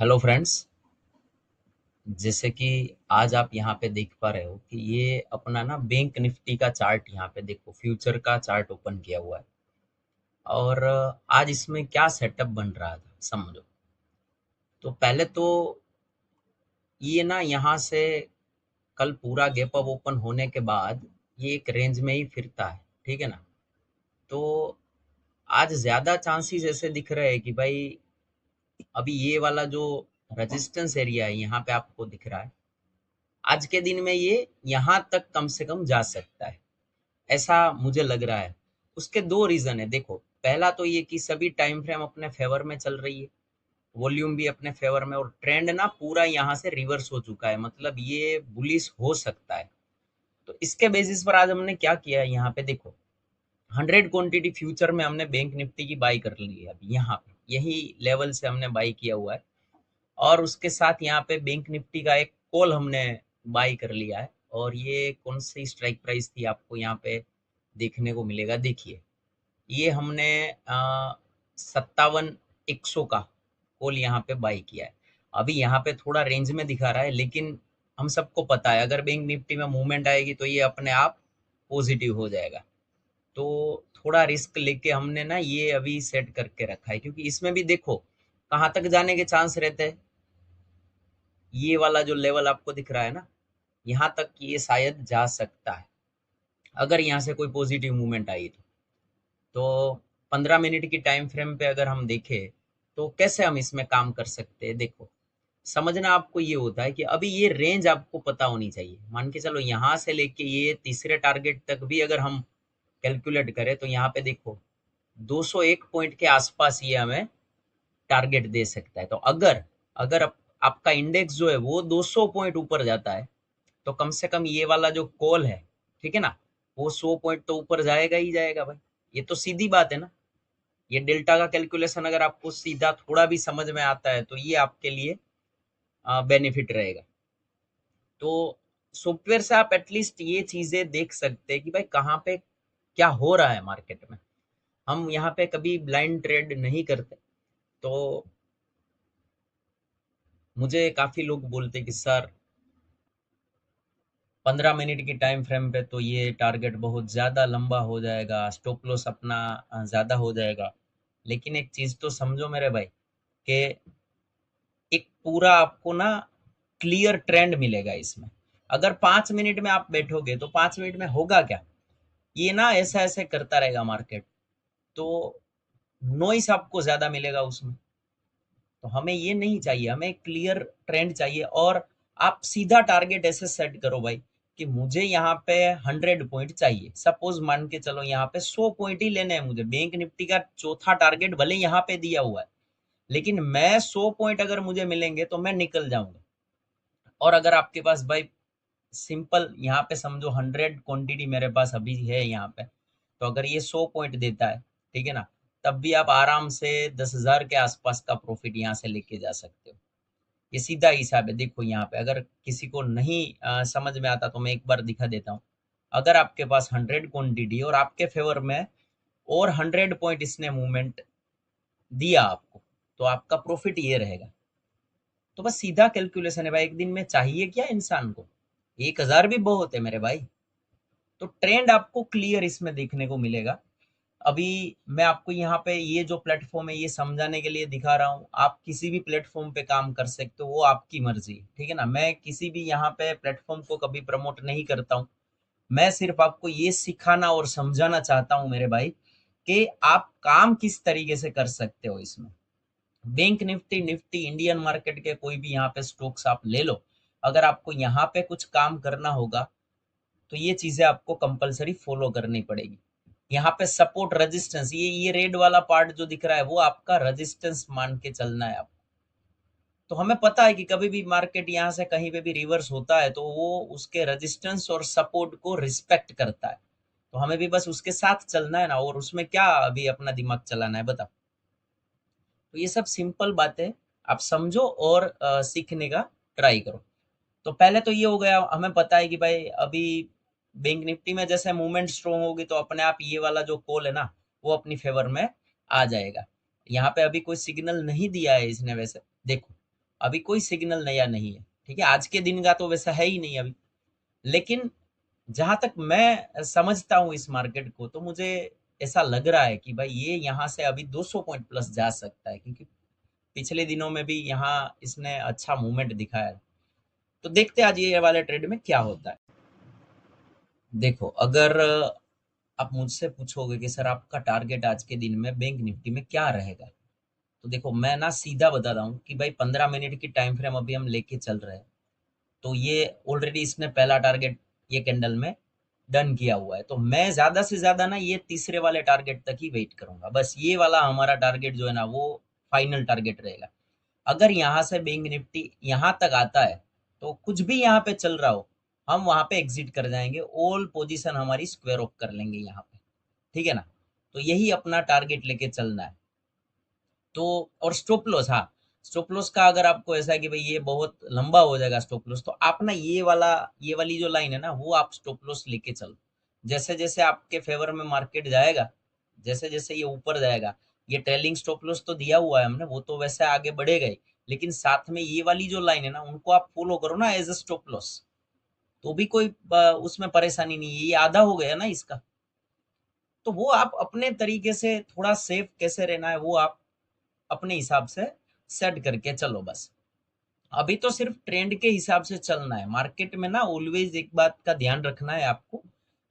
Hello friends. जैसे कि आज आप यहाँ पे देख पा रहे हो कि ये अपना ना बैंक निफ्टी का चार्ट यहाँ पे देखो, फ्यूचर का चार्ट ओपन किया हुआ है। और आज इसमें क्या सेटअप बन रहा था समझो। तो पहले तो ये ना यहाँ से कल पूरा गैप अप ओपन होने के बाद ये एक रेंज में ही फिरता है, ठीक है ना। तो आज ज्यादा चांसेस ऐसे दिख रहे हैं कि भाई अभी ये वाला जो रेजिस्टेंस एरिया है यहाँ पे आपको दिख रहा है, आज के दिन में ये यहाँ तक कम से कम जा सकता है, ऐसा मुझे लग रहा है। उसके दो रीजन है। देखो, पहला तो ये कि सभी टाइम फ्रेम अपने फेवर में चल रही है, वॉल्यूम भी अपने फेवर में, और ट्रेंड ना पूरा यहाँ से रिवर्स हो चुका है, मतलब ये बुलिश हो सकता है। तो इसके बेसिस पर आज हमने क्या किया है, यहाँ पे देखो 100 क्वांटिटी फ्यूचर में हमने बैंक निफ्टी की बाई कर ली है। अभी यहाँ पे यही लेवल से हमने बाई किया हुआ है, और उसके साथ यहाँ पे बैंक निफ्टी का एक कॉल हमने बाई कर लिया है। और ये कौन सी स्ट्राइक प्राइस थी आपको यहाँ पे देखने को मिलेगा, देखिए। ये हमने 57,100 का कॉल यहाँ पे बाई किया है। अभी यहाँ पे थोड़ा रेंज में दिखा रहा है, लेकिन हम सबको पता है अगर बैंक निफ्टी में मूवमेंट आएगी तो ये अपने आप पॉजिटिव हो जाएगा। तो थोड़ा रिस्क लेके हमने ना ये अभी सेट करके रखा है, क्योंकि इसमें भी देखो कहाँ तक जाने के चांस रहते हैं। ये वाला जो लेवल आपको दिख रहा है ना, यहाँ तक ये शायद जा सकता है अगर यहाँ से कोई पॉजिटिव मूवमेंट आई तो 15 मिनट की टाइम फ्रेम पे अगर हम देखें तो कैसे हम इसमें काम कर सकते हैं। देखो, समझना आपको ये होता है कि अभी ये रेंज आपको पता होनी चाहिए। मान के चलो यहाँ से लेके ये तीसरे टारगेट तक भी अगर हम कैलकुलेट करें तो यहाँ पे देखो 201 पॉइंट के आसपास ये हमें टारगेट दे सकता है। तो अगर अगर आपका इंडेक्स जो है वो 200 पॉइंट ऊपर जाता है तो कम से कम ये वाला जो कॉल है, ठीक है ना, वो 100 पॉइंट तो ऊपर जाएगा ही जाएगा भाई। ये तो सीधी बात है ना। ये डेल्टा का कैलकुलेशन अगर आपको सीधा थोड़ा भी समझ में आता है तो ये आपके लिए बेनिफिट रहेगा। तो सॉफ्टवेयर से आप एटलीस्ट ये चीजें देख सकते हैं कि भाई कहाँ पे क्या हो रहा है मार्केट में। हम यहाँ पे कभी ब्लाइंड ट्रेड नहीं करते। तो मुझे काफी लोग बोलते कि सर 15 मिनट की टाइम फ्रेम पे तो ये टारगेट बहुत ज़्यादा लंबा हो जाएगा, स्टॉप लॉस अपना ज़्यादा हो जाएगा। लेकिन एक चीज़ तो समझो मेरे भाई कि एक पूरा आपको ना क्लियर ट्रेंड मिलेगा इसमें। अगर 5 मिनट में आप बैठोगे तो 5 मिनट में होगा क्या, ये ना ऐसा ऐसे करता रहेगा मार्केट। तो नॉइस आपको ज़्यादा मिलेगा उसमें। तो हमें ये नहीं चाहिए, हमें क्लियर ट्रेंड चाहिए। और आप सीधा टारगेट ऐसे सेट करो भाई कि मुझे यहाँ पे 100 पॉइंट चाहिए। सपोज मान के चलो यहाँ पे 100 पॉइंट ही लेने हैं मुझे। बैंक निफ्टी का चौथा टारगेट भले यहाँ पे दिया हुआ है, लेकिन मैं 100 पॉइंट अगर मुझे मिलेंगे तो मैं निकल जाऊंगा। और अगर आपके पास भाई सिंपल यहाँ पे समझो 100 क्वांटिटी मेरे पास अभी है यहाँ पे, तो अगर ये 100 पॉइंट देता है, ठीक है ना, तब भी आप आराम से 10,000 के आसपास का प्रॉफिट यहाँ से लेके जा सकते हो। ये सीधा हिसाब है। देखो यहाँ पे अगर किसी को नहीं समझ में आता तो मैं एक बार दिखा देता हूँ। अगर आपके पास 100 क्वांटिटी और आपके फेवर में और 100 पॉइंट इसने मूवमेंट दिया आपको, तो आपका प्रॉफिट ये रहेगा। तो बस सीधा कैलकुलेशन है भाई, एक दिन में चाहिए क्या इंसान को, 1,000 भी बहुत है मेरे भाई। तो ट्रेंड आपको क्लियर इसमें देखने को मिलेगा। अभी मैं आपको यहाँ पे ये जो प्लेटफॉर्म है ये समझाने के लिए दिखा रहा हूँ। आप किसी भी प्लेटफॉर्म पे काम कर सकते हो, वो आपकी मर्जी है, ठीक है ना। मैं किसी भी यहाँ पे प्लेटफॉर्म को कभी प्रमोट नहीं करता हूँ। मैं सिर्फ आपको ये सिखाना और समझाना चाहता हूँ मेरे भाई कि आप काम किस तरीके से कर सकते हो इसमें। Bank Nifty, Nifty, Indian market के कोई भी यहाँ पे स्टॉक्स आप ले लो। अगर आपको यहाँ पे कुछ काम करना होगा तो ये चीजें आपको कंपलसरी फॉलो करनी पड़ेगी। यहाँ पे सपोर्ट रेजिस्टेंस, ये रेड वाला पार्ट जो दिख रहा है वो आपका रेजिस्टेंस मान के चलना है आपको। तो हमें पता है कि कभी भी मार्केट यहाँ से कहीं पे भी रिवर्स होता है तो वो उसके रेजिस्टेंस और सपोर्ट को रिस्पेक्ट करता है। तो हमें भी बस उसके साथ चलना है ना, और उसमें क्या अभी अपना दिमाग चलाना है बताओ। तो ये सब सिंपल बातें आप समझो और सीखने का ट्राई करो। तो पहले तो ये हो गया, हमें पता है कि भाई अभी बैंक निफ्टी में जैसे मूवमेंट स्ट्रोंग होगी तो अपने आप ये वाला जो कॉल है ना वो अपनी फेवर में आ जाएगा। यहाँ पे अभी कोई सिग्नल नहीं दिया है इसने वैसे। देखो अभी कोई सिग्नल नया नहीं है, ठीक है, आज के दिन का तो वैसा है ही नहीं अभी। लेकिन जहां तक मैं समझता हूँ इस मार्केट को, तो मुझे ऐसा लग रहा है कि भाई ये यहाँ से अभी 200 पॉइंट प्लस जा सकता है, क्योंकि पिछले दिनों में भी यहाँ इसने अच्छा मूवमेंट दिखाया है। तो देखते हैं आज ये वाले ट्रेड में क्या होता है। देखो, अगर आप मुझसे पूछोगे कि सर आपका टारगेट आज के दिन में बैंक निफ्टी में क्या रहेगा, तो देखो मैं ना सीधा बता रहा हूँ कि भाई 15 मिनट की टाइम फ्रेम अभी हम लेके चल रहे हैं। तो ये ऑलरेडी इसने पहला टारगेट ये कैंडल में डन किया हुआ है, तो मैं ज्यादा से ज्यादा ना ये तीसरे वाले टारगेट तक ही वेट करूंगा। बस ये वाला हमारा टारगेट जो है ना वो फाइनल टारगेट रहेगा। अगर यहाँ से बैंक निफ्टी यहाँ तक आता है, तो कुछ भी यहाँ पे चल रहा हो, हम वहां पे एग्जिट कर जाएंगे, ऑल पोजीशन हमारी स्क्वायर ऑफ कर लेंगे यहाँ पे, ठीक है ना। तो यही अपना टारगेट लेके चलना है। तो और स्टॉप लॉस, हाँ, स्टॉप लॉस का अगर आपको ऐसा है कि भाई ये बहुत लंबा हो जाएगा स्टॉप लॉस, तो आप ना ये वाली जो लाइन है ना वो आप स्टॉप लॉस लेके चलो। जैसे जैसे आपके फेवर में मार्केट जाएगा, जैसे जैसे ये ऊपर जाएगा, ये ट्रेलिंग स्टॉप लॉस तो दिया हुआ है हमने, वो तो वैसे आगे बढ़ेगा ही, लेकिन साथ में ये वाली जो लाइन है ना उनको आप फॉलो करो ना एज अ स्टॉप लॉस। तो भी कोई उसमें परेशानी नहीं है, ये आधा हो गया ना इसका। तो वो आप अपने तरीके से थोड़ा सेफ कैसे रहना है वो आप अपने हिसाब से सेट करके चलो बस। अभी तो सिर्फ ट्रेंड के हिसाब से चलना है मार्केट में ना। ऑलवेज एक बात का ध्यान रखना है आपको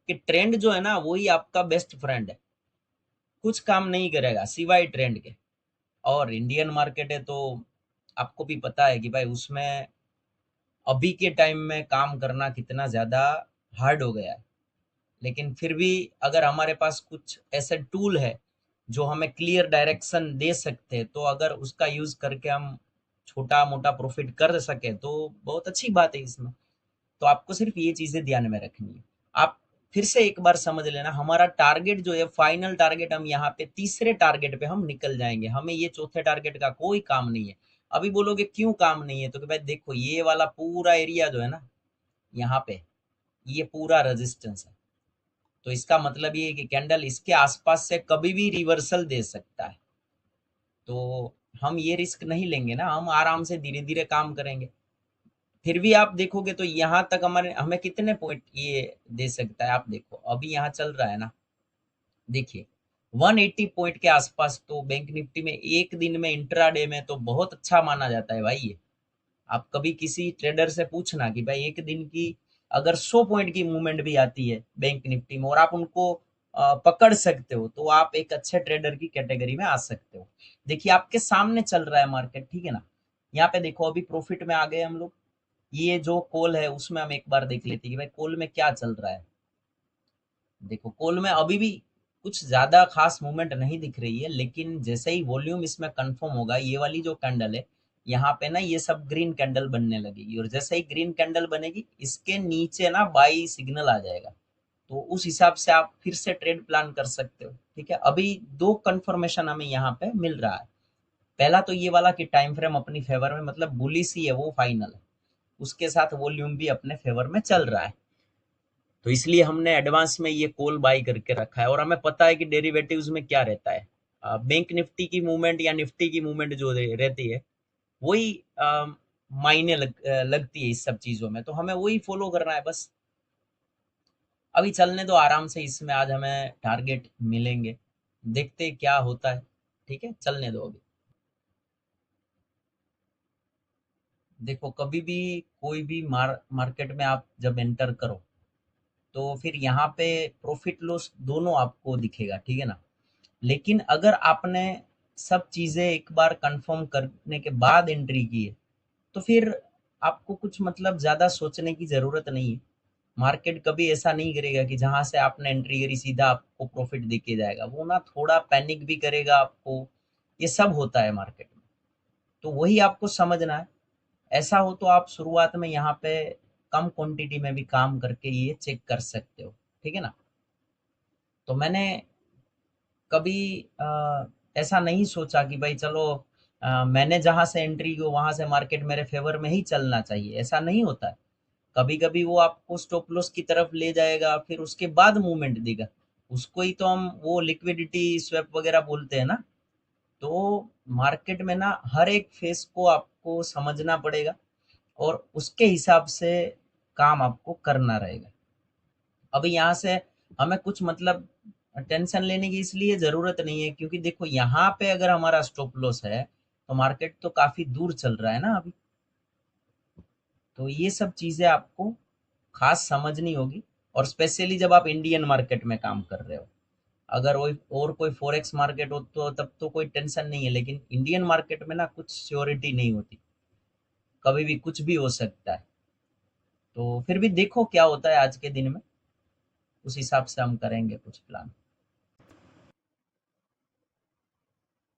कि ट्रेंड जो है ना वही आपका बेस्ट फ्रेंड है, कुछ काम नहीं करेगा सिवाय ट्रेंड के। और इंडियन मार्केट है तो आपको भी पता है कि भाई उसमें अभी के टाइम में काम करना कितना ज्यादा हार्ड हो गया है। लेकिन फिर भी अगर हमारे पास कुछ ऐसे टूल है जो हमें क्लियर डायरेक्शन दे सकते हैं, तो अगर उसका यूज करके हम छोटा मोटा प्रॉफिट कर सके तो बहुत अच्छी बात है इसमें। तो आपको सिर्फ ये चीजें ध्यान में रखनी है। आप फिर से एक बार समझ लेना, हमारा टारगेट जो है फाइनल टारगेट, हम यहाँ पे तीसरे टारगेट पे हम निकल जाएंगे, हमें ये चौथे टारगेट का कोई काम नहीं है। अभी बोलोगे क्यों काम नहीं है, तो कि भाई देखो ये वाला पूरा एरिया जो है ना यहाँ पे, ये पूरा रेजिस्टेंस है। तो इसका मतलब ये है कि कैंडल इसके आसपास से कभी भी रिवर्सल दे सकता है। तो हम ये रिस्क नहीं लेंगे ना, हम आराम से धीरे धीरे काम करेंगे। फिर भी आप देखोगे तो यहाँ तक हमारे हमें कितने पॉइंट ये दे सकता है, आप देखो अभी यहाँ चल रहा है ना, देखिए 180 पॉइंट के आसपास तो बैंक निफ्टी में एक दिन में इंट्राडे में तो बहुत अच्छा माना जाता है भाई ये। आप कभी किसी ट्रेडर से पूछना कि भाई एक दिन की अगर 100 पॉइंट की मूवमेंट भी आती है बैंक निफ्टी में और आप उनको पकड़ सकते हो, तो आप एक अच्छे ट्रेडर की कैटेगरी में आ सकते हो। देखिए आपके सामने चल रहा है मार्केट, ठीक है ना। यहाँ पे देखो अभी प्रॉफिट में आ गए हम लोग। ये जो कॉल है उसमें हम एक बार देख लेते हैं कि भाई कॉल में क्या चल रहा है। देखो कॉल में अभी भी कुछ ज्यादा खास मूवमेंट नहीं दिख रही है, लेकिन जैसे ही वॉल्यूम इसमें कंफर्म होगा, ये वाली जो कैंडल है यहाँ पे ना ये सब ग्रीन कैंडल बनने लगेगी, और जैसे ही ग्रीन कैंडल बनेगी इसके नीचे ना बाई सिग्नल आ जाएगा। तो उस हिसाब से आप फिर से ट्रेड प्लान कर सकते हो, ठीक है। अभी दो कंफर्मेशन हमें यहाँ पे मिल रहा है। पहला तो ये वाला कि टाइम फ्रेम अपनी फेवर में, मतलब बुलिश ही है वो फाइनल है, उसके साथ वॉल्यूम भी अपने फेवर में चल रहा है। तो इसलिए हमने एडवांस में ये कॉल बाई करके रखा है, और हमें पता है कि डेरिवेटिव्स में क्या रहता है। बैंक निफ्टी की मूवमेंट या निफ्टी की मूवमेंट जो रहती है वही लगती है इस सब चीजों में, तो हमें वही फॉलो करना है बस। अभी चलने दो आराम से, इसमें आज हमें टारगेट मिलेंगे, देखते हैं क्या होता है, ठीक है, चलने दो अभी। देखो कभी भी कोई भी मार्केट में आप जब एंटर करो, तो फिर यहाँ पे प्रॉफिट लॉस दोनों आपको दिखेगा, ठीक है ना। लेकिन अगर आपने सब चीजें एक बार कंफर्म करने के बाद एंट्री की है, तो फिर आपको कुछ मतलब ज्यादा सोचने की जरूरत नहीं है। मार्केट कभी ऐसा नहीं करेगा कि जहां से आपने एंट्री करी सीधा आपको प्रॉफिट देके जाएगा, वो ना थोड़ा पैनिक भी करेगा आपको। ये सब होता है मार्केट में, तो वही आपको समझना है। ऐसा हो तो आप शुरुआत में यहाँ पे कम क्वांटिटी में भी काम करके ये चेक कर सकते हो, ठीक है ना। तो मैंने कभी ऐसा नहीं सोचा कि भाई चलो मैंने जहां से एंट्री की वहां से मार्केट मेरे फेवर में ही चलना चाहिए, ऐसा नहीं होता है। कभी कभी वो आपको स्टॉप लॉस की तरफ ले जाएगा, फिर उसके बाद मूवमेंट देगा। उसको ही तो हम वो लिक्विडिटी स्वैप वगैरह बोलते हैं ना। तो मार्केट में ना हर एक फेस को आपको समझना पड़ेगा और उसके हिसाब से काम आपको करना रहेगा। अभी यहाँ से हमें कुछ मतलब टेंशन लेने की इसलिए ज़रूरत नहीं है, क्योंकि देखो यहाँ पे अगर हमारा स्टॉप लॉस है, तो मार्केट तो काफ़ी दूर चल रहा है ना अभी। तो ये सब चीज़ें आपको खास समझनी होगी, और स्पेशली जब आप इंडियन मार्केट में काम कर रहे हो। अगर वही और कोई फॉरेक्स मार्केट हो तो तब तो कोई टेंशन नहीं है, लेकिन इंडियन मार्केट में ना कुछ श्योरिटी नहीं होती, कभी भी कुछ भी हो सकता है। तो फिर भी देखो क्या होता है आज के दिन में, उस हिसाब से हम करेंगे कुछ प्लान।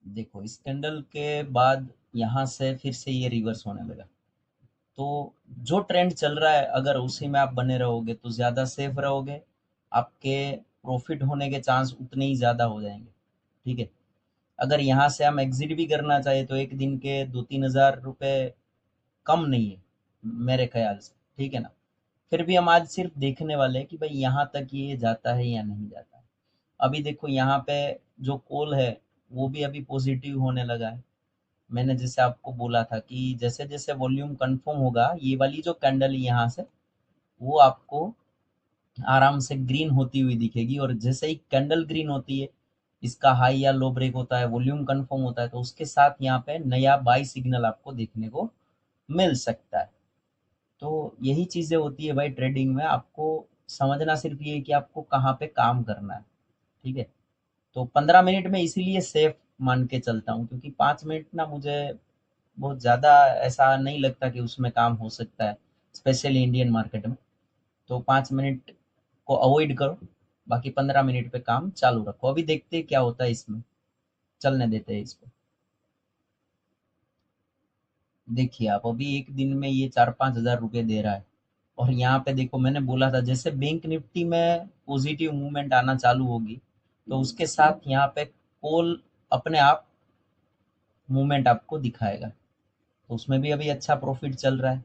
देखो इस कैंडल के बाद यहाँ से फिर से ये रिवर्स होने लगा, तो जो ट्रेंड चल रहा है अगर उसी में आप बने रहोगे तो ज़्यादा सेफ रहोगे, आपके प्रॉफिट होने के चांस उतने ही ज़्यादा हो जाएंगे। ठीक है, अगर यहाँ से हम एग्जिट भी करना चाहे तो एक दिन के 2-3 हज़ार रुपये कम नहीं है मेरे ख्याल से। ठीक है ना, फिर भी हम आज सिर्फ देखने वाले हैं कि भाई यहाँ तक ये जाता है या नहीं जाता है। अभी देखो यहाँ पे जो कॉल है वो भी अभी पॉजिटिव होने लगा है। मैंने जैसे आपको बोला था कि जैसे जैसे वॉल्यूम कंफर्म होगा, ये वाली जो कैंडल है यहाँ से वो आपको आराम से ग्रीन होती हुई दिखेगी, और जैसे ही कैंडल ग्रीन होती है, इसका हाई या लो ब्रेक होता है, वॉल्यूम कंफर्म होता है, तो उसके साथ यहाँ पे नया बाई सिग्नल आपको देखने को मिल सकता है। तो यही चीजें होती है भाई ट्रेडिंग में, आपको समझना सिर्फ ये है कि आपको कहाँ पे काम करना है। ठीक है, तो 15 मिनट में इसीलिए सेफ मान के चलता हूँ, क्योंकि 5 मिनट ना मुझे बहुत ज़्यादा ऐसा नहीं लगता कि उसमें काम हो सकता है, स्पेशली इंडियन मार्केट में। तो 5 मिनट को अवॉइड करो, बाकी 15 मिनट पे काम चालू रखो। अभी देखते हैं क्या होता है इसमें, चलने देते हैं इसको। देखिए आप अभी एक दिन में ये 4-5 हज़ार रुपये दे रहा है, और यहाँ पे देखो मैंने बोला था जैसे बैंक निफ्टी में पॉजिटिव मूवमेंट आना चालू होगी, तो उसके साथ यहाँ पे कॉल अपने आप मूवमेंट आपको दिखाएगा। तो उसमें भी अभी अच्छा प्रॉफिट चल रहा है।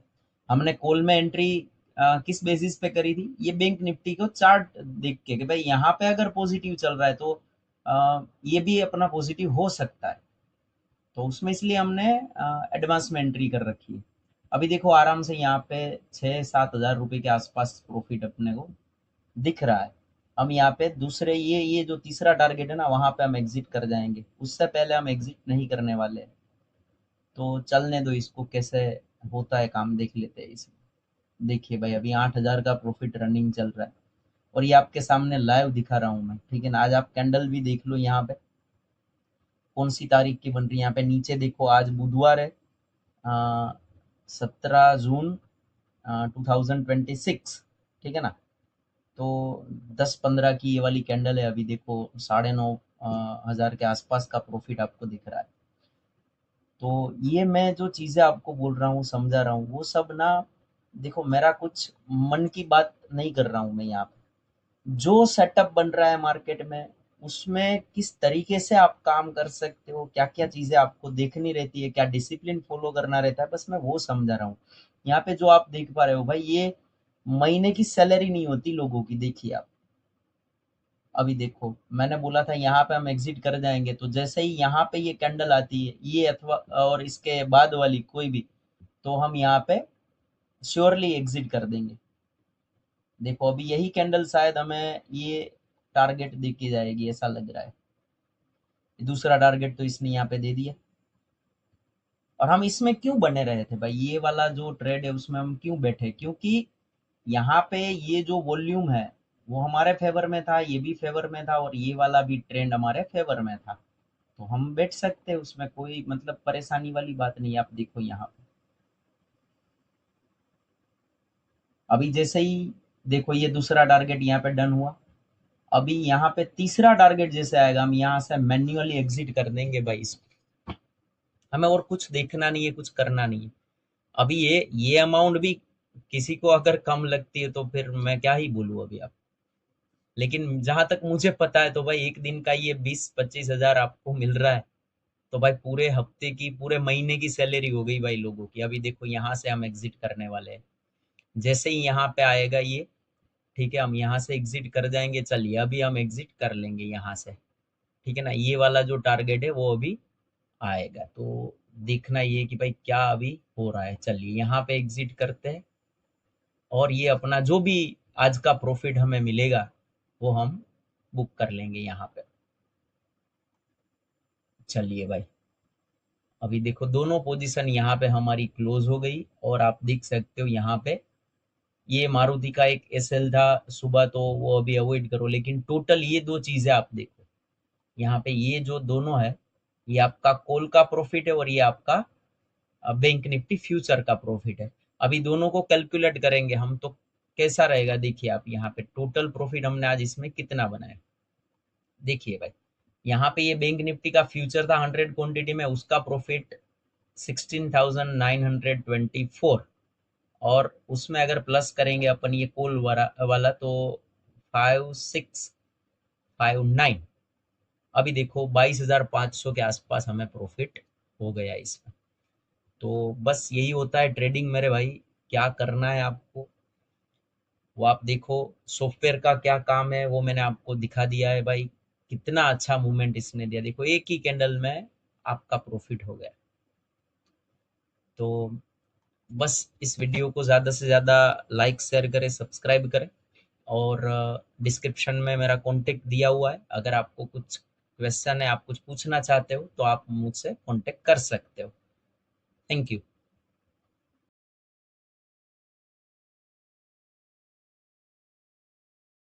हमने कॉल में एंट्री किस बेसिस पे करी थी, ये बैंक निफ्टी को चार्ट देख के कि भाई यहाँ पे अगर पॉजिटिव चल रहा है तो ये भी अपना पॉजिटिव हो सकता है, तो उसमें इसलिए हमने एडवांस में एंट्री कर रखी है। अभी देखो आराम से यहाँ पे 6-7 हज़ार रुपये के आसपास प्रॉफिट अपने को दिख रहा है। हम यहाँ पे दूसरे ये जो तीसरा टारगेट है ना, वहां पे हम एग्जिट कर जाएंगे, उससे पहले हम एग्जिट नहीं करने वाले हैं। तो चलने दो इसको, कैसे होता है काम देख लेते हैं इसमें। देखिए भाई अभी 8 हज़ार का प्रॉफिट रनिंग चल रहा है, और ये आपके सामने लाइव दिखा रहा हूँ मैं। ठीक है ना, आज आप कैंडल भी देख लो यहाँ पे कौन सी तारीख की बन रही है। यहाँ पे नीचे देखो आज बुधवार है, 17 जून 2026। ठीक है ना, तो 10-15 की ये वाली कैंडल है। अभी देखो 9.5 हज़ार के आसपास का प्रॉफिट आपको दिख रहा है। तो ये मैं जो चीज़ें आपको बोल रहा हूँ समझा रहा हूँ वो सब ना, देखो मेरा कुछ मन की बात नहीं कर रहा हूँ मैं यहाँ पे। जो सेटअप बन रहा है मार्केट में, उसमें किस तरीके से आप काम कर सकते हो, क्या क्या चीज़ें आपको देखनी रहती है, क्या डिसिप्लिन फॉलो करना रहता है, बस मैं वो समझा रहा हूँ। यहाँ पे जो आप देख पा रहे हो भाई, ये महीने की सैलरी नहीं होती लोगों की। देखिए आप अभी देखो मैंने बोला था यहाँ पे हम एग्जिट कर जाएंगे, तो जैसे ही यहाँ पे ये कैंडल आती है ये अथवा और इसके बाद वाली कोई भी, तो हम यहाँ पे श्योरली एग्जिट कर देंगे। देखो अभी यही कैंडल शायद हमें ये टारगेट दे के जाएगी ऐसा लग रहा है। दूसरा टारगेट तो इसने यहाँ पे दे दिया, और हम इसमें क्यों बने रहे थे भाई, ये वाला जो ट्रेड है उसमें हम क्यों बैठे, क्योंकि यहाँ पे ये जो वॉल्यूम है वो हमारे फेवर में था, ये भी फेवर में था, और ये वाला भी ट्रेंड हमारे फेवर में था। तो हम बैठ सकते हैं, उसमें कोई मतलब परेशानी वाली बात नहीं है। आप देखो यहाँ पे अभी जैसे ही देखो ये दूसरा टारगेट यहाँ पे डन हुआ, अभी यहाँ पे तीसरा टारगेट जैसे आएगा हम यहाँ से मैन्युअली एग्जिट कर देंगे भाई हमें और कुछ देखना नहीं है, कुछ करना नहीं है। अभी ये अमाउंट भी किसी को अगर कम लगती है तो फिर मैं क्या ही बोलूँ अभी आप। लेकिन जहां तक मुझे पता है तो भाई एक दिन का ये 20-25 हज़ार आपको मिल रहा है, तो भाई पूरे हफ्ते की पूरे महीने की सैलरी हो गई भाई लोगों की। अभी देखो यहाँ से हम एग्जिट करने वाले हैं, जैसे ही यहाँ पे आएगा ये, ठीक है, हम यहाँ से एग्जिट कर जाएंगे। चलिए अभी हम एग्जिट कर लेंगे यहाँ से। ठीक है ना, ये वाला जो टारगेट है वो अभी आएगा। तो देखना ये कि भाई क्या अभी हो रहा है। चलिए यहाँ पे एग्जिट करते हैं और ये अपना जो भी आज का प्रॉफिट हमें मिलेगा वो हम बुक कर लेंगे यहाँ पे। चलिए भाई, अभी देखो दोनों पोजीशन यहाँ पे हमारी क्लोज हो गई और आप देख सकते हो यहाँ पे ये मारुति का एक एसएल था सुबह, तो वो अभी अवॉइड करो, लेकिन टोटल ये दो चीजें आप देखो यहाँ पे, ये जो दोनों है ये आपका कॉल का प्रॉफिट है और ये आपका बैंक निफ्टी फ्यूचर का प्रॉफिट है। अभी दोनों को कैलकुलेट करेंगे हम तो कैसा रहेगा, देखिए आप यहाँ पे टोटल प्रॉफिट हमने आज इसमें कितना बनाया। देखिए भाई, यहाँ पे ये बैंक निफ्टी का फ्यूचर था 100 क्वांटिटी में, उसका प्रॉफिट 16,924, और उसमें अगर प्लस करेंगे अपन ये कोल वाला तो 5659। अभी देखो 22,500 के आसपास हमें प्रॉफिट हो गया इसमें। तो बस यही होता है ट्रेडिंग मेरे भाई। क्या करना है आपको वो आप देखो, सॉफ्टवेयर का क्या काम है वो मैंने आपको दिखा दिया है भाई। कितना अच्छा मूवमेंट इसने दिया, देखो एक ही कैंडल में आपका प्रॉफिट हो गया। तो बस इस वीडियो को ज़्यादा से ज़्यादा लाइक शेयर करें, सब्सक्राइब करें, और डिस्क्रिप्शन में मेरा कॉन्टेक्ट दिया हुआ है। अगर आपको कुछ क्वेश्चन है, आप कुछ पूछना चाहते हो तो आप मुझसे कॉन्टेक्ट कर सकते हो। Thank you.